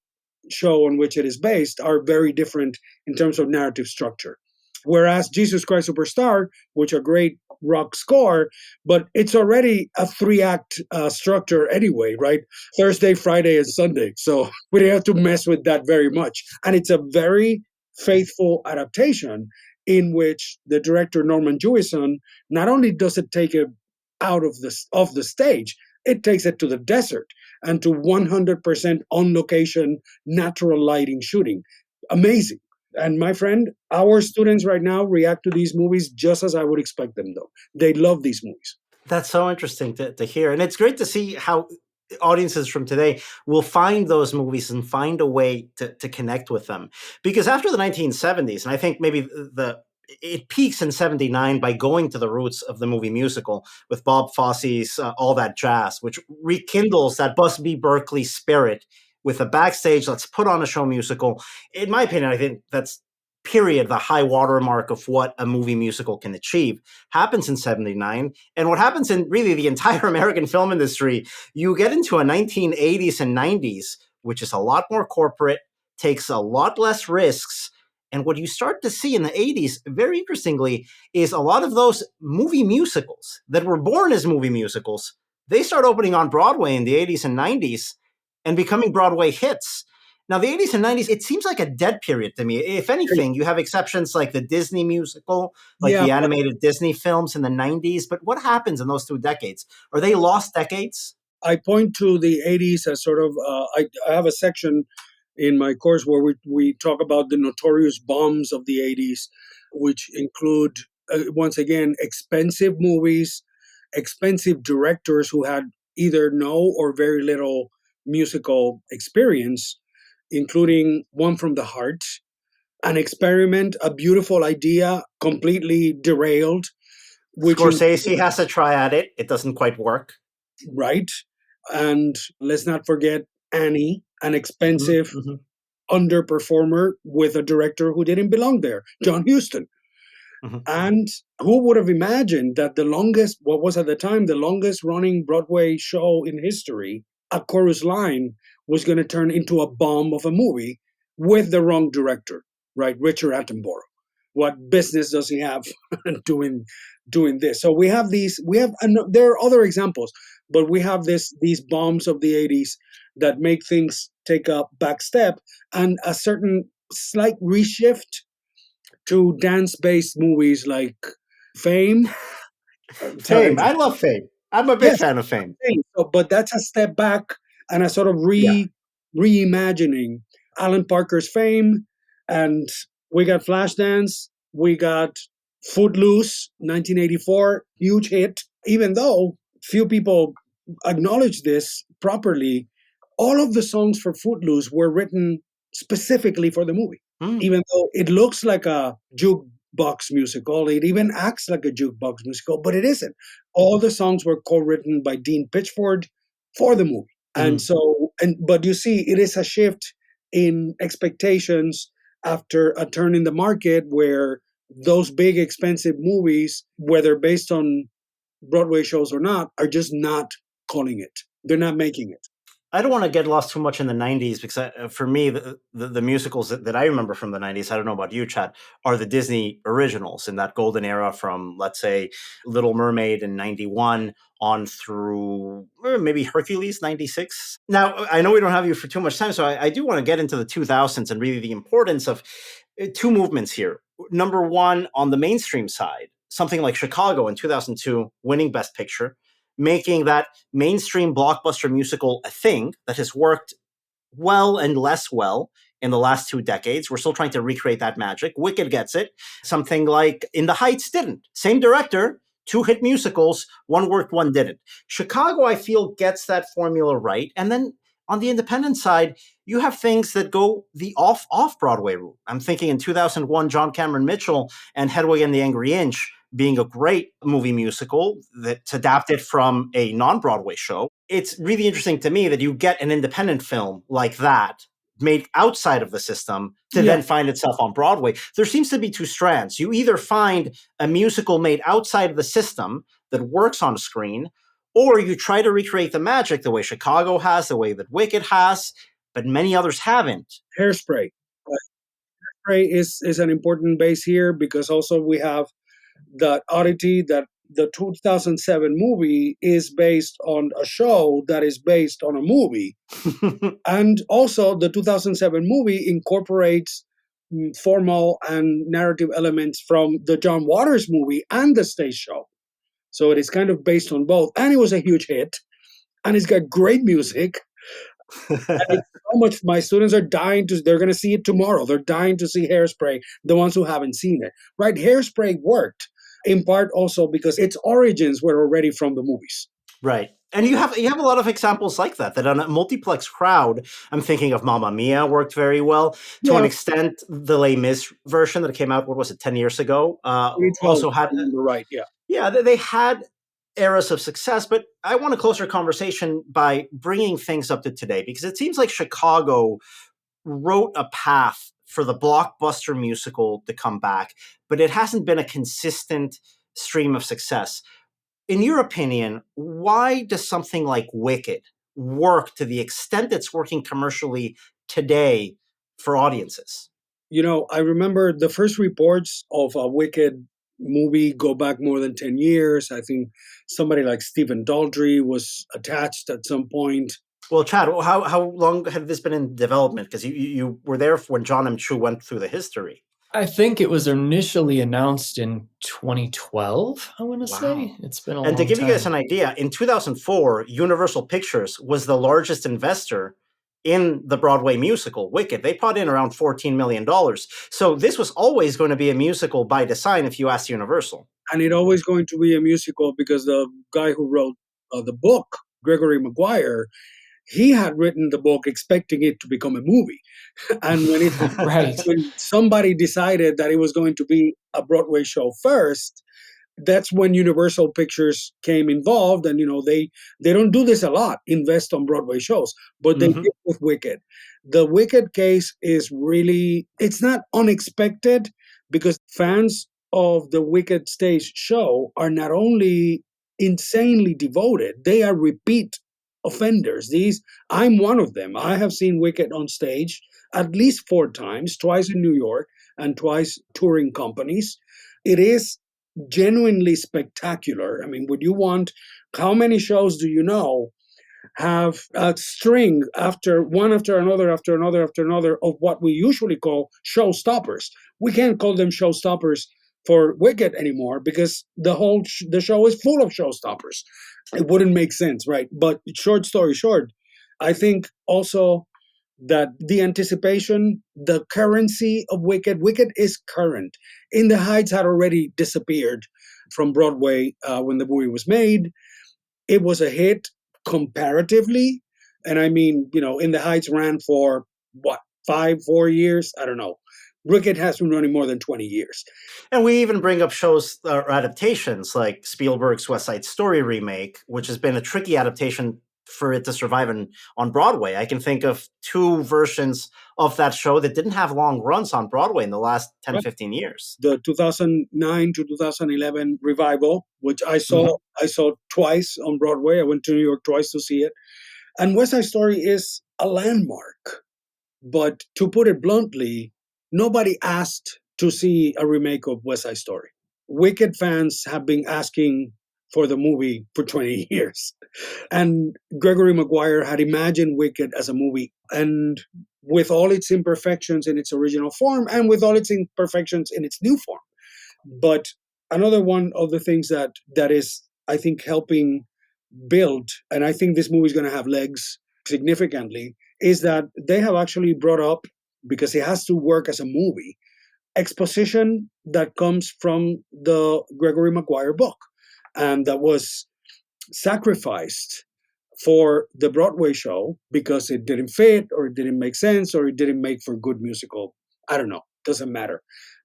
show on which it is based are very different in terms of narrative structure. Whereas Jesus Christ Superstar, which a great rock score, but it's already a 3-act structure anyway, right? Thursday, Friday, and Sunday. So we didn't have to mess with that very much. And it's a very faithful adaptation in which the director, Norman Jewison, not only does it take it out of the stage, it takes it to the desert and to 100% on location natural lighting shooting. Amazing. And my friend, our students right now react to these movies just as I would expect them, though. They love these movies. That's so interesting to hear. And it's great to see how audiences from today will find those movies and find a way to connect with them. Because after the 1970s, and I think maybe it peaks in 79 by going to the roots of the movie musical with Bob Fosse's All That Jazz, which rekindles that Busby Berkeley spirit with a backstage, let's put on a show musical. In my opinion, I think that's period, the high watermark of what a movie musical can achieve, happens in 79. And what happens in really the entire American film industry, you get into a 1980s and 90s, which is a lot more corporate, takes a lot less risks. And what you start to see in the 80s, very interestingly, is a lot of those movie musicals that were born as movie musicals, they start opening on Broadway in the 80s and 90s and becoming Broadway hits. Now, the 80s and 90s, it seems like a dead period to me. If anything, you have exceptions like the Disney musical, like the animated Disney films in the 90s. But what happens in those 2 decades? Are they lost decades? I point to the 80s as sort of, I have a section in my course where we talk about the notorious bombs of the 80s, which include, once again, expensive movies, expensive directors who had either no or very little musical experience, including One from the Heart, an experiment, a beautiful idea, completely derailed. Scorsese has to try at it. It doesn't quite work. Right. And let's not forget Annie, an expensive underperformer with a director who didn't belong there, John Huston. And who would have imagined that what was at the time the longest running Broadway show in history, A Chorus Line, was going to turn into a bomb of a movie with the wrong director, right? Richard Attenborough. What business does he have doing this? So there are other examples, but we have these bombs of the 80s that make things take a back step and a certain slight reshift to dance-based movies like Fame. Fame. I love Fame. I'm a big fan of Fame. But that's a step back and a sort of reimagining Alan Parker's Fame. And we got Flashdance. We got Footloose, 1984, huge hit. Even though few people acknowledge this properly, all of the songs for Footloose were written specifically for the movie. Even though it looks like a jukebox musical, it even acts like a jukebox musical, but it isn't. All the songs were co-written by Dean Pitchford for the movie. And but you see, it is a shift in expectations after a turn in the market where those big expensive movies, whether based on Broadway shows or not, are just not calling it. They're not making it. I don't want to get lost too much in the 90s because for me, the musicals that I remember from the 90s, I don't know about you, Chad, are the Disney originals in that golden era from, let's say, Little Mermaid in 91 on through maybe Hercules 96. Now, I know we don't have you for too much time, so I do want to get into the 2000s and really the importance of 2 movements here. Number one, on the mainstream side, something like Chicago in 2002, winning Best Picture, making that mainstream blockbuster musical a thing that has worked well and less well in the last 2 decades. We're still trying to recreate that magic. Wicked gets it. Something like In the Heights didn't. Same director, 2 hit musicals, one worked, one didn't. Chicago, I feel, gets that formula right. And then on the independent side, you have things that go the off-Broadway route. I'm thinking in 2001, John Cameron Mitchell and Hedwig and the Angry Inch being a great movie musical that's adapted from a non-Broadway show. It's really interesting to me that you get an independent film like that made outside of the system to then find itself on Broadway. There seems to be 2 strands. You either find a musical made outside of the system that works on screen, or you try to recreate the magic the way Chicago has, the way that Wicked has, but many others haven't. Hairspray. Hairspray is an important base here because also we have that oddity that the 2007 movie is based on a show that is based on a movie. And also the 2007 movie incorporates formal and narrative elements from the John Waters movie and the stage show. So it is kind of based on both. And it was a huge hit. And it's got great music. And it's so much, my students are they're going to see it tomorrow. They're dying to see Hairspray, the ones who haven't seen it. Right? Hairspray worked in part also because its origins were already from the movies. Right. And you have a lot of examples like that on a multiplex crowd. I'm thinking of Mamma Mia worked very well. To an extent, the Les Mis version that came out, 10 years ago, also had... Right, yeah. Yeah, they had eras of success, but I want a closer conversation by bringing things up to today, because it seems like Chicago wrote a path for the blockbuster musical to come back, but it hasn't been a consistent stream of success. In your opinion, why does something like Wicked work to the extent it's working commercially today for audiences? I remember the first reports of a Wicked movie go back more than 10 years. I think somebody like Stephen Daldry was attached at some point. Well, Chad, how long had this been in development? Because you were there when John M. Chu went through the history. I think it was initially announced in 2012, I want to say. It's been a long time. And to give you guys an idea, in 2004, Universal Pictures was the largest investor in the Broadway musical, Wicked. They put in around $14 million. So this was always going to be a musical by design, if you ask Universal. And it always going to be a musical because the guy who wrote the book, Gregory Maguire, he had written the book expecting it to become a movie. And when somebody decided that it was going to be a Broadway show first, that's when Universal Pictures came involved. And, they don't do this a lot, invest on Broadway shows, but they did with Wicked. The Wicked case is really, it's not unexpected because fans of the Wicked stage show are not only insanely devoted, they are repeat offenders. I'm one of them. I have seen Wicked on stage at least 4 times, twice in New York and twice touring companies. It is genuinely spectacular. I mean, how many shows do you know have a string after another of what we usually call showstoppers? We can't call them showstoppers for Wicked anymore because the show is full of showstoppers. It wouldn't make sense, right? But short story short, I think also that the anticipation, the currency of Wicked is current. In the Heights had already disappeared from Broadway when the movie was made. It was a hit comparatively. And I mean, In the Heights ran for 4 years? I don't know. Wicked has been running more than 20 years. And we even bring up shows or adaptations like Spielberg's West Side Story remake, which has been a tricky adaptation for it to survive on Broadway. I can think of 2 versions of that show that didn't have long runs on Broadway in the last 10, 15 years. The 2009 to 2011 revival, which I saw twice on Broadway. I went to New York twice to see it. And West Side Story is a landmark. But to put it bluntly, nobody asked to see a remake of West Side Story. Wicked fans have been asking for the movie for 20 years. And Gregory Maguire had imagined Wicked as a movie, and with all its imperfections in its original form and with all its imperfections in its new form. But another one of the things that is, I think, helping build, and I think this movie is going to have legs significantly, is that they have actually brought up, because it has to work as a movie, exposition that comes from the Gregory Maguire book. And that was sacrificed for the Broadway show because it didn't fit or it didn't make sense or it didn't make for good musical. I don't know. Doesn't matter.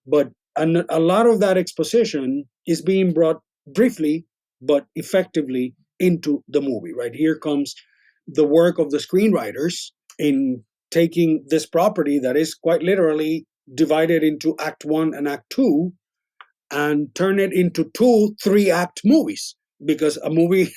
But a lot of that exposition is being brought briefly but effectively into the movie, right? Here comes the work of the screenwriters in taking this property that is quite literally divided into Act 1 and Act 2 and turn it into 2 3-act movies because a movie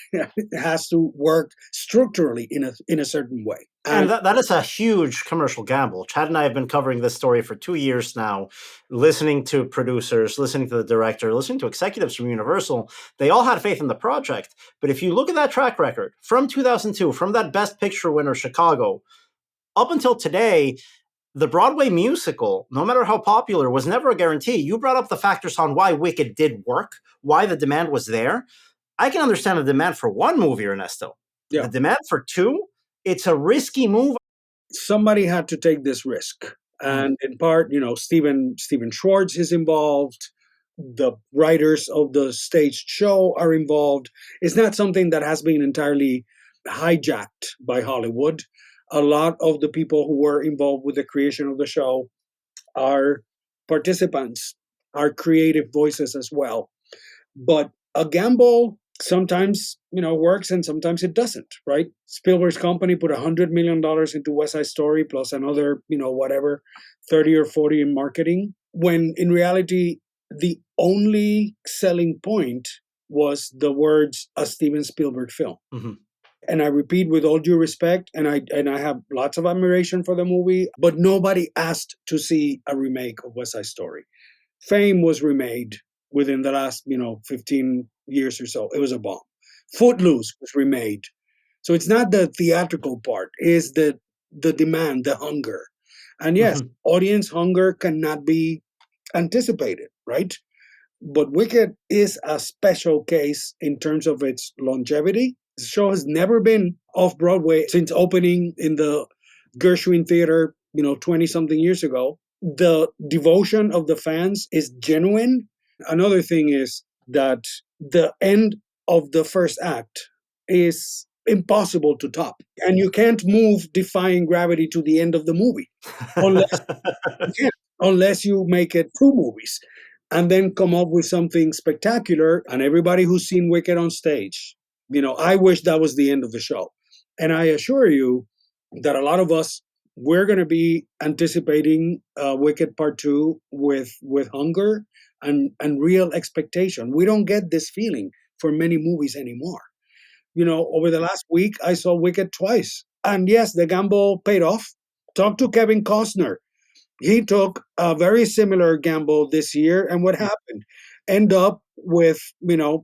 has to work structurally in a certain way. And that is a huge commercial gamble. Chad and I have been covering this story for 2 years now, listening to producers, listening to the director, listening to executives from Universal. They all had faith in the project. But if you look at that track record from 2002, from that Best Picture winner, Chicago, up until today, the Broadway musical, no matter how popular, was never a guarantee. You brought up the factors on why Wicked did work, why the demand was there. I can understand the demand for one movie, Ernesto. Yeah. The demand for two, it's a risky move. Somebody had to take this risk. And in part, Steven Schwartz is involved. The writers of the staged show are involved. It's not something that has been entirely hijacked by Hollywood. A lot of the people who were involved with the creation of the show are participants, are creative voices as well. But a gamble sometimes, works and sometimes it doesn't, right? Spielberg's company put $100 million into West Side Story plus another, 30 or 40 in marketing, when in reality, the only selling point was the words "a Steven Spielberg film." Mm-hmm. And I repeat, with all due respect, and I have lots of admiration for the movie, but nobody asked to see a remake of West Side Story. Fame was remade within the last, 15 years or so. It was a bomb. Footloose was remade. So it's not the theatrical part, it's the demand, the hunger. And yes, audience hunger cannot be anticipated, right? But Wicked is a special case in terms of its longevity. The show has never been off Broadway since opening in the Gershwin Theater, 20 something years ago. The devotion of the fans is genuine. Another thing is that the end of the first act is impossible to top. And you can't move defying gravity to the end of the movie unless you make it two movies and then come up with something spectacular. And everybody who's seen Wicked on stage, I wish that was the end of the show. And I assure you that a lot of us, we're going to be anticipating Wicked Part 2 with hunger and real expectation. We don't get this feeling for many movies anymore. Over the last week, I saw Wicked twice. And yes, the gamble paid off. Talk to Kevin Costner. He took a very similar gamble this year. And what happened? End up with,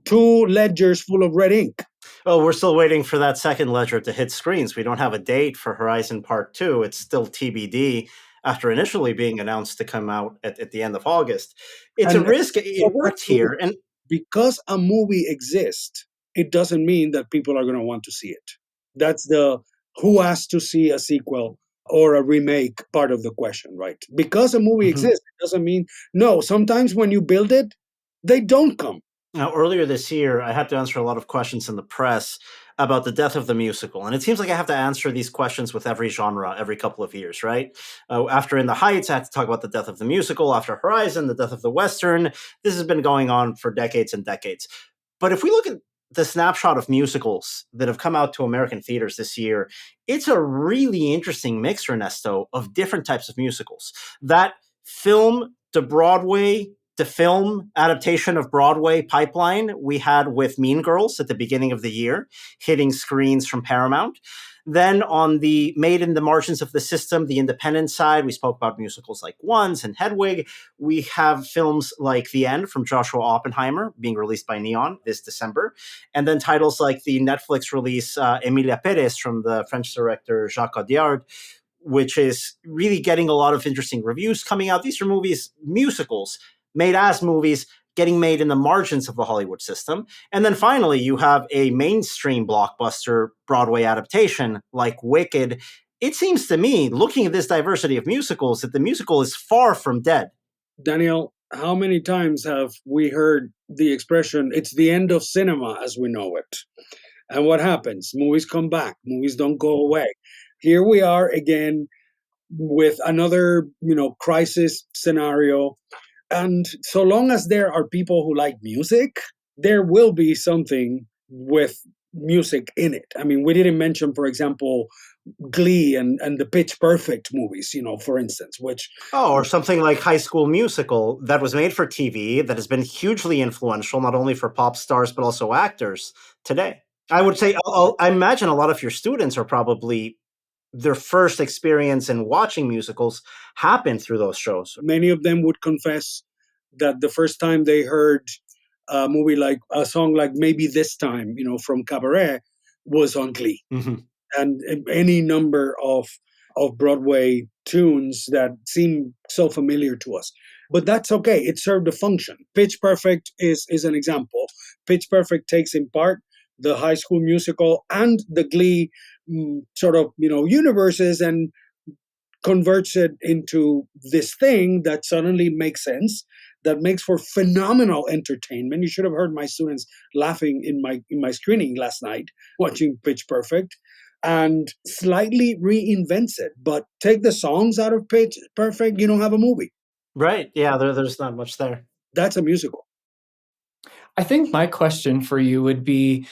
two ledgers full of red ink. Oh, we're still waiting for that second ledger to hit screens. We don't have a date for Horizon Part 2. It's still TBD after initially being announced to come out at the end of August. It's a risk. It worked here. And because a movie exists, it doesn't mean that people are going to want to see it. That's the who has to see a sequel or a remake part of the question, right? Because a movie exists, it doesn't mean, no, sometimes when you build it, they don't come. Now, earlier this year, I had to answer a lot of questions in the press about the death of the musical. And it seems like I have to answer these questions with every genre every couple of years, right? After In the Heights, I had to talk about the death of the musical. After Horizon, the death of the Western. This has been going on for decades and decades. But if we look at the snapshot of musicals that have come out to American theaters this year, it's a really interesting mix, Ernesto, of different types of musicals. That film to Broadway to film adaptation of Broadway pipeline we had with Mean Girls at the beginning of the year, hitting screens from Paramount. Then on the made in the margins of the system, the independent side, we spoke about musicals like Once and Hedwig. We have films like The End from Joshua Oppenheimer being released by Neon this December. And then titles like the Netflix release Emilia Perez from the French director Jacques Audiard, which is really getting a lot of interesting reviews coming out. These are musicals made as movies, getting made in the margins of the Hollywood system. And then finally, you have a mainstream blockbuster Broadway adaptation like Wicked. It seems to me, looking at this diversity of musicals, that the musical is far from dead. Daniel, how many times have we heard the expression, it's the end of cinema as we know it? And what happens? Movies come back. Movies don't go away. Here we are again with another, crisis scenario. And so long as there are people who like music, there will be something with music in it. I mean, we didn't mention, for example, Glee and the Pitch Perfect movies, for instance, which... Oh, or something like High School Musical that was made for TV that has been hugely influential, not only for pop stars, but also actors today. I would say, I imagine a lot of your students are probably, their first experience in watching musicals happened through those shows. Many of them would confess that the first time they heard a song like Maybe This Time, from Cabaret, was on Glee. Mm-hmm. And any number of Broadway tunes that seem so familiar to us. But that's okay. It served a function. Pitch Perfect is an example. Pitch Perfect takes in part the High School Musical and the Glee universes and converts it into this thing that suddenly makes sense, that makes for phenomenal entertainment. You should have heard my students laughing in my screening last night watching Pitch Perfect, and slightly reinvents it. But take the songs out of Pitch Perfect, you don't have a movie. Right. Yeah, there's not much there. That's a musical. I think my question for you would be,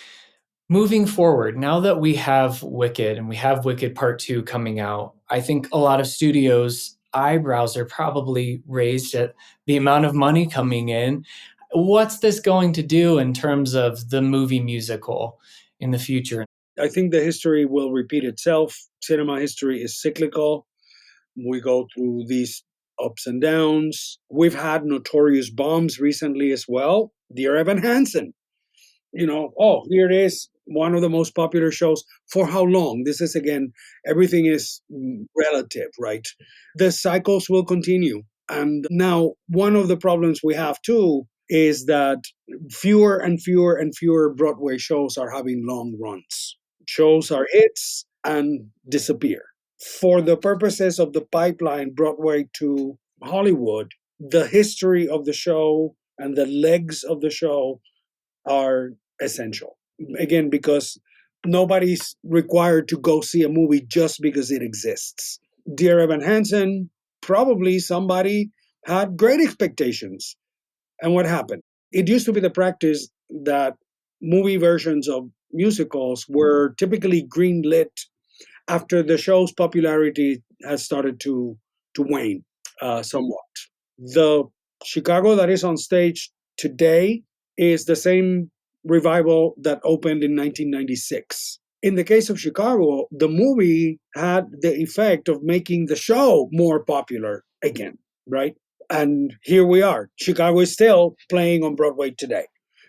moving forward, now that we have Wicked and we have Wicked Part 2 coming out, I think a lot of studios' eyebrows are probably raised at the amount of money coming in. What's this going to do in terms of the movie musical in the future? I think the history will repeat itself. Cinema history is cyclical. We go through these ups and downs. We've had notorious bombs recently as well. Dear Evan Hansen. Here it is, one of the most popular shows. For how long? This is, again, everything is relative, right? The cycles will continue. And now, one of the problems we have, too, is that fewer and fewer and fewer Broadway shows are having long runs. Shows are hits and disappear. For the purposes of the pipeline, Broadway to Hollywood, the history of the show and the legs of the show are essential. Again, because nobody's required to go see a movie just because it exists. Dear Evan Hansen, probably somebody had great expectations. And what happened? It used to be the practice that movie versions of musicals were typically greenlit after the show's popularity has started to wane somewhat. The Chicago that is on stage today is the same revival that opened in 1996. In the case of Chicago, the movie had the effect of making the show more popular again, right? And here we are. Chicago is still playing on Broadway today.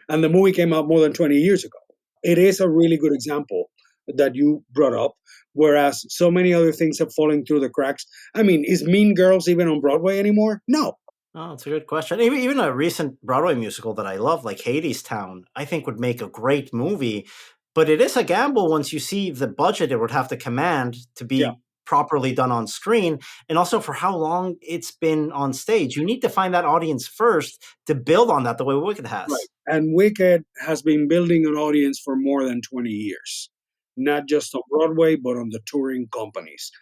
And the movie came out more than 20 years ago. It is a really good example that you brought up, whereas so many other things have fallen through the cracks. I mean, is Mean Girls even on Broadway anymore? No. Oh, that's a good question. Even a recent Broadway musical that I love, like Hadestown, I think would make a great movie. But it is a gamble once you see the budget it would have to command to be properly done on screen, and also for how long it's been on stage. You need to find that audience first to build on that the way Wicked has. Right. And Wicked has been building an audience for more than 20 years, not just on Broadway, but on the touring companies.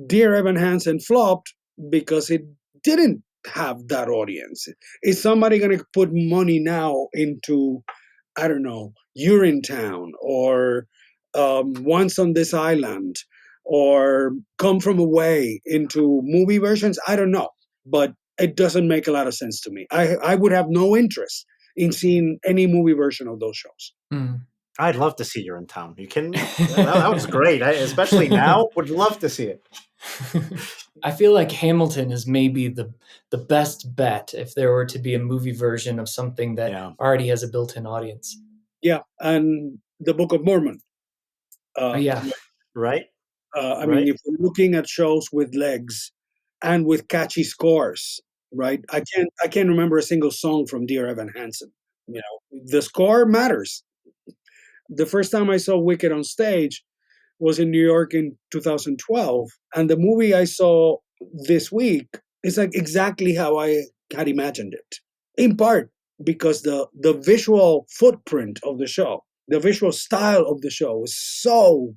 Dear Evan Hansen flopped because it didn't have that audience. Is somebody going to put money now into, I don't know, Urinetown or Once on This Island or Come From Away into movie versions? I don't know, but it doesn't make a lot of sense to me. I would have no interest in seeing any movie version of those shows. Mm. I'd love to see Urinetown. You kidding me? That was great. Especially now, would love to see it. I feel like Hamilton is maybe the best bet if there were to be a movie version of something that already has a built-in audience. Yeah, and the Book of Mormon. Right. I mean, if we're looking at shows with legs and with catchy scores, right? I can't remember a single song from Dear Evan Hansen. The score matters. The first time I saw Wicked on stage was in New York in 2012. And the movie I saw this week is like exactly how I had imagined it. In part because the visual footprint of the show, the visual style of the show is so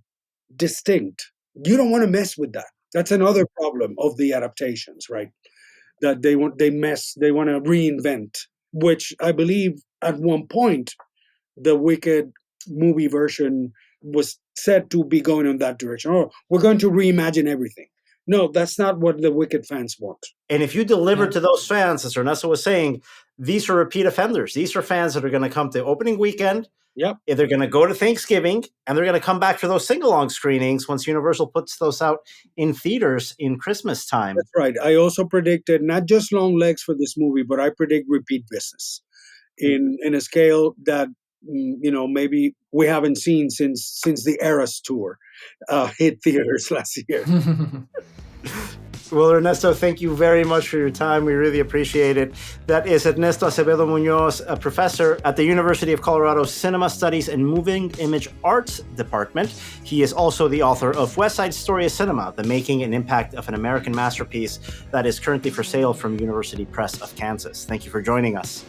distinct. You don't want to mess with that. That's another problem of the adaptations, right? That they want to reinvent, which I believe at one point the Wicked movie version was said to be going in that direction. Oh, we're going to reimagine everything. No, that's not what the Wicked fans want. And if you deliver to those fans, as Ernesto was saying, these are repeat offenders. These are fans that are going to come to opening weekend. Yep. They're going to go to Thanksgiving, and they're going to come back for those sing-along screenings once Universal puts those out in theaters in Christmas time. That's right. I also predicted not just long legs for this movie, but I predict repeat business in a scale that maybe we haven't seen since the Eras tour hit theaters last year. Well, Ernesto, thank you very much for your time. We really appreciate it. That is Ernesto Acevedo-Muñoz, a professor at the University of Colorado Cinema Studies and Moving Image Arts Department. He is also the author of West Side Story of Cinema, The Making and Impact of an American Masterpiece, that is currently for sale from University Press of Kansas. Thank you for joining us.